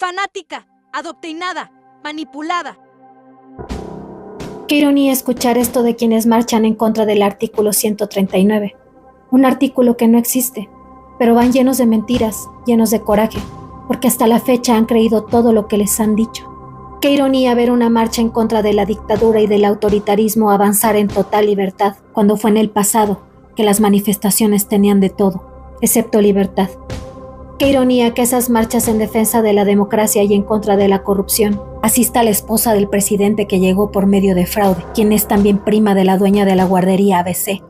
fanática, adoctrinada, manipulada. Qué ironía escuchar esto de quienes marchan en contra del artículo 139, un artículo que no existe, pero van llenos de mentiras, llenos de coraje, porque hasta la fecha han creído todo lo que les han dicho. Qué ironía ver una marcha en contra de la dictadura y del autoritarismo avanzar en total libertad, cuando fue en el pasado que las manifestaciones tenían de todo, excepto libertad. Qué ironía que esas marchas en defensa de la democracia y en contra de la corrupción asista la esposa del presidente que llegó por medio de fraude, quien es también prima de la dueña de la guardería ABC.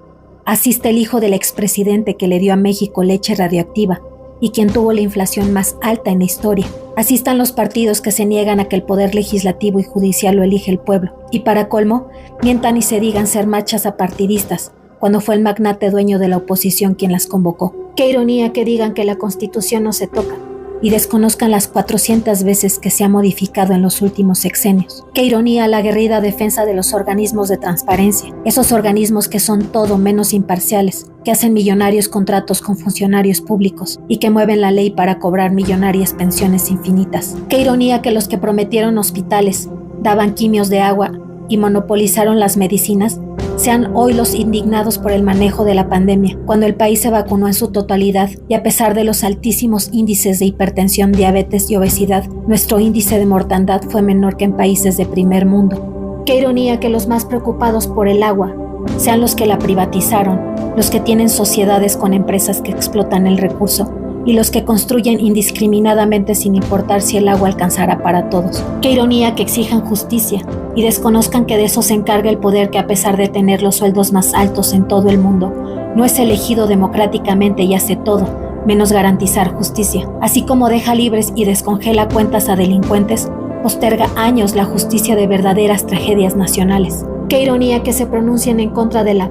Asiste el hijo del expresidente que le dio a México leche radioactiva y quien tuvo la inflación más alta en la historia. Asistan los partidos que se niegan a que el poder legislativo y judicial lo elige el pueblo. Y para colmo, mientan y se digan ser marchas apartidistas, cuando fue el magnate dueño de la oposición quien las convocó. Qué ironía que digan que la Constitución no se toca y desconozcan las 400 veces que se ha modificado en los últimos sexenios. Qué ironía la aguerrida defensa de los organismos de transparencia, esos organismos que son todo menos imparciales, que hacen millonarios contratos con funcionarios públicos y que mueven la ley para cobrar millonarias pensiones infinitas. Qué ironía que los que prometieron hospitales, daban quimios de agua y monopolizaron las medicinas, sean hoy los indignados por el manejo de la pandemia, cuando el país se vacunó en su totalidad y a pesar de los altísimos índices de hipertensión, diabetes y obesidad, nuestro índice de mortandad fue menor que en países de primer mundo. Qué ironía que los más preocupados por el agua sean los que la privatizaron, los que tienen sociedades con empresas que explotan el recurso y los que construyen indiscriminadamente sin importar si el agua alcanzará para todos. Qué ironía que exijan justicia y desconozcan que de eso se encarga el poder que a pesar de tener los sueldos más altos en todo el mundo, no es elegido democráticamente y hace todo, menos garantizar justicia. Así como deja libres y descongela cuentas a delincuentes, posterga años la justicia de verdaderas tragedias nacionales. Qué ironía que se pronuncien en contra de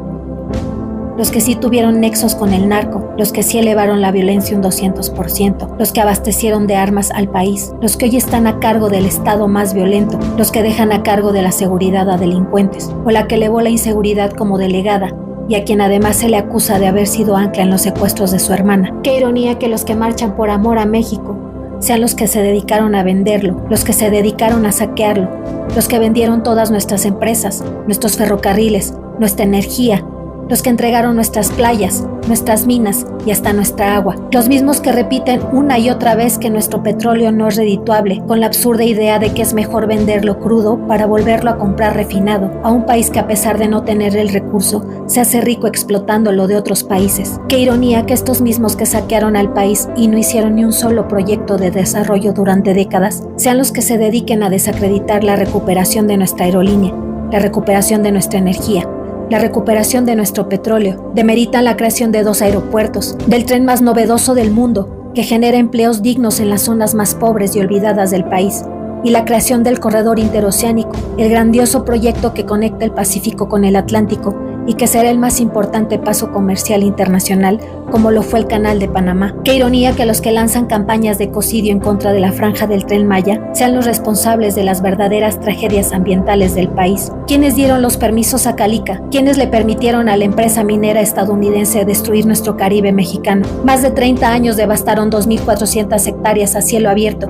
los que sí tuvieron nexos con el narco, los que sí elevaron la violencia un 200%, los que abastecieron de armas al país, los que hoy están a cargo del estado más violento, los que dejan a cargo de la seguridad a delincuentes, o la que elevó la inseguridad como delegada, y a quien además se le acusa de haber sido ancla en los secuestros de su hermana. Qué ironía que los que marchan por amor a México sean los que se dedicaron a venderlo, los que se dedicaron a saquearlo, los que vendieron todas nuestras empresas, nuestros ferrocarriles, nuestra energía, los que entregaron nuestras playas, nuestras minas y hasta nuestra agua. Los mismos que repiten una y otra vez que nuestro petróleo no es redituable, con la absurda idea de que es mejor venderlo crudo para volverlo a comprar refinado, a un país que a pesar de no tener el recurso, se hace rico explotándolo de otros países. Qué ironía que estos mismos que saquearon al país y no hicieron ni un solo proyecto de desarrollo durante décadas, sean los que se dediquen a desacreditar la recuperación de nuestra aerolínea, la recuperación de nuestra energía, la recuperación de nuestro petróleo, demeritan la creación de 2 aeropuertos, del tren más novedoso del mundo, que genera empleos dignos en las zonas más pobres y olvidadas del país, y la creación del corredor interoceánico, el grandioso proyecto que conecta el Pacífico con el Atlántico y que será el más importante paso comercial internacional, como lo fue el Canal de Panamá. Qué ironía que los que lanzan campañas de ecocidio en contra de la franja del Tren Maya sean los responsables de las verdaderas tragedias ambientales del país. ¿Quiénes dieron los permisos a Calica? ¿Quiénes le permitieron a la empresa minera estadounidense destruir nuestro Caribe mexicano? Más de 30 años devastaron 2.400 hectáreas a cielo abierto,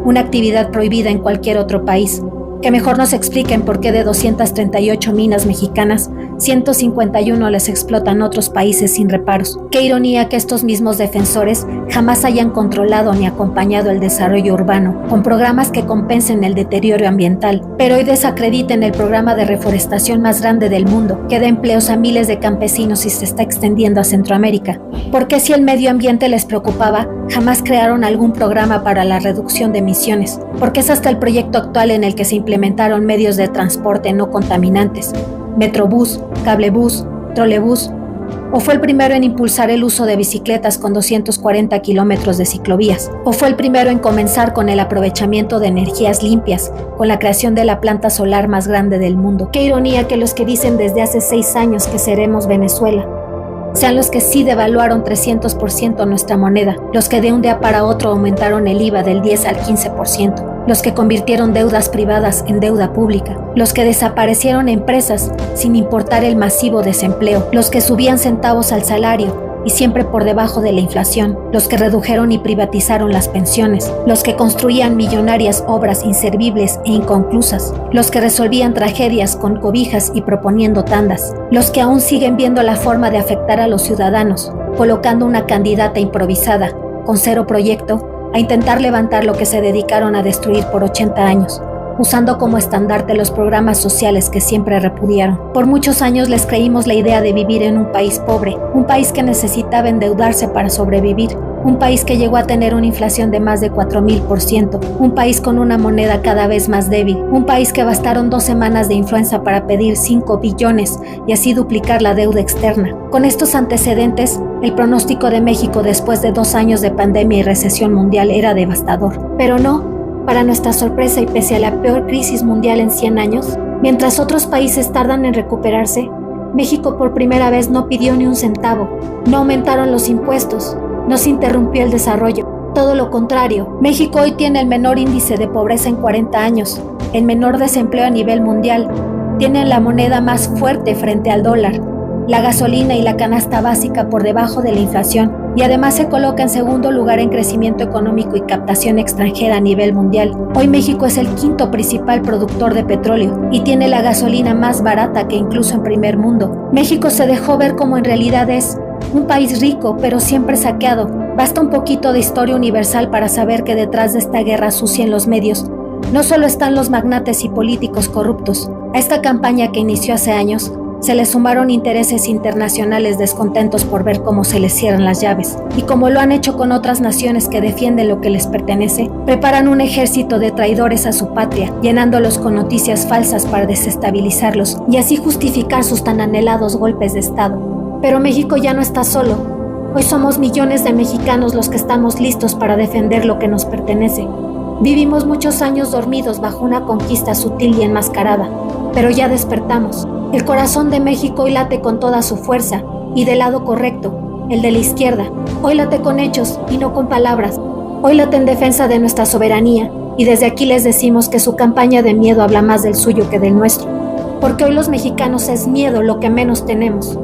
una actividad prohibida en cualquier otro país. Que mejor nos expliquen por qué de 238 minas mexicanas, 151 las explotan otros países sin reparos. Qué ironía que estos mismos defensores jamás hayan controlado ni acompañado el desarrollo urbano con programas que compensen el deterioro ambiental, pero hoy desacrediten el programa de reforestación más grande del mundo, que da empleos a miles de campesinos y se está extendiendo a Centroamérica. ¿Por qué si el medio ambiente les preocupaba, jamás crearon algún programa para la reducción de emisiones? Porque es hasta el proyecto actual en el que se implementaron medios de transporte no contaminantes, Metrobús, Cablebús, Trolebús, o fue el primero en impulsar el uso de bicicletas con 240 kilómetros de ciclovías, o fue el primero en comenzar con el aprovechamiento de energías limpias, con la creación de la planta solar más grande del mundo. Qué ironía que los que dicen desde hace 6 años que seremos Venezuela sean los que sí devaluaron 300% nuestra moneda, los que de un día para otro aumentaron el IVA del 10 al 15%, los que convirtieron deudas privadas en deuda pública, los que desaparecieron empresas sin importar el masivo desempleo, los que subían centavos al salario y siempre por debajo de la inflación, los que redujeron y privatizaron las pensiones, los que construían millonarias obras inservibles e inconclusas, los que resolvían tragedias con cobijas y proponiendo tandas, los que aún siguen viendo la forma de afectar a los ciudadanos, colocando una candidata improvisada, con cero proyecto, a intentar levantar lo que se dedicaron a destruir por 80 años, usando como estandarte los programas sociales que siempre repudiaron. Por muchos años les creímos la idea de vivir en un país pobre, un país que necesitaba endeudarse para sobrevivir, un país que llegó a tener una inflación de más de 4000%, un país con una moneda cada vez más débil, un país que bastaron 2 semanas de influenza para pedir 5 billones y así duplicar la deuda externa. Con estos antecedentes, el pronóstico de México después de 2 años de pandemia y recesión mundial era devastador. Pero no. Para nuestra sorpresa y pese a la peor crisis mundial en 100 años, mientras otros países tardan en recuperarse, México por primera vez no pidió ni un centavo, no aumentaron los impuestos, no se interrumpió el desarrollo. Todo lo contrario, México hoy tiene el menor índice de pobreza en 40 años, el menor desempleo a nivel mundial, tiene la moneda más fuerte frente al dólar, la gasolina y la canasta básica por debajo de la inflación, y además se coloca en segundo lugar en crecimiento económico y captación extranjera a nivel mundial. Hoy México es el 5º principal productor de petróleo y tiene la gasolina más barata que incluso en primer mundo. México se dejó ver como en realidad es, un país rico pero siempre saqueado. Basta un poquito de historia universal para saber que detrás de esta guerra sucia en los medios no solo están los magnates y políticos corruptos. A esta campaña que inició hace años se le sumaron intereses internacionales descontentos por ver cómo se les cierran las llaves. Y como lo han hecho con otras naciones que defienden lo que les pertenece, preparan un ejército de traidores a su patria, llenándolos con noticias falsas para desestabilizarlos y así justificar sus tan anhelados golpes de Estado. Pero México ya no está solo. Hoy somos millones de mexicanos los que estamos listos para defender lo que nos pertenece. Vivimos muchos años dormidos bajo una conquista sutil y enmascarada, pero ya despertamos. El corazón de México hoy late con toda su fuerza, y del lado correcto, el de la izquierda. Hoy late con hechos y no con palabras. Hoy late en defensa de nuestra soberanía, y desde aquí les decimos que su campaña de miedo habla más del suyo que del nuestro. Porque hoy los mexicanos es miedo lo que menos tenemos.